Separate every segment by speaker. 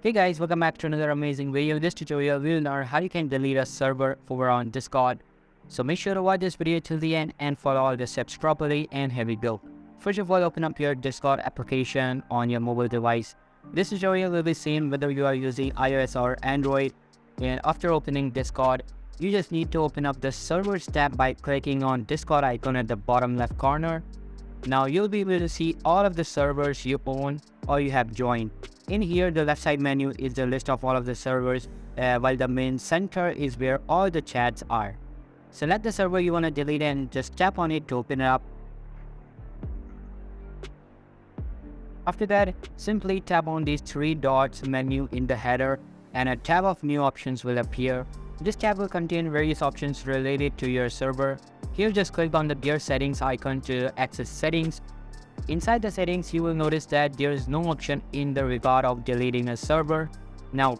Speaker 1: Hey guys, welcome back to another amazing video. In this tutorial, we'll learn how you can delete a server over on Discord. So make sure to watch this video till the end and follow all the steps properly, and here we go. First of all, open up your Discord application on your mobile device. This tutorial will be seen whether you are using iOS or Android. And after opening Discord, you just need to open up the servers tab by clicking on Discord icon at the bottom left corner. Now you'll be able to see all of the servers you own or you have joined. In here, the left side menu is the list of all of the servers, while the main center is where all the chats are. Select the server you want to delete and just tap on it to open it up. After that, simply tap on these three dots menu in the header and a tab of new options will appear. This tab will contain various options related to your server. Here, just click on the gear settings icon to access settings. Inside the settings, you will notice that there is no option in the regard of deleting a server. Now,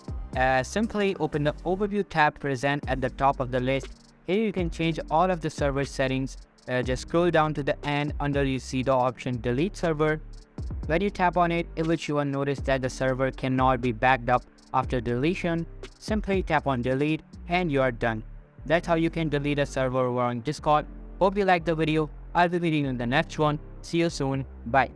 Speaker 1: simply open the overview tab present at the top of the list. Here you can change all of the server settings. Just scroll down to the end under you see the option delete server. When you tap on it, it will show a notice that the server cannot be backed up after deletion. Simply tap on delete and you are done. That's how you can delete a server over on Discord. Hope you liked the video. I'll be meeting you in the next one. See you soon. Bye.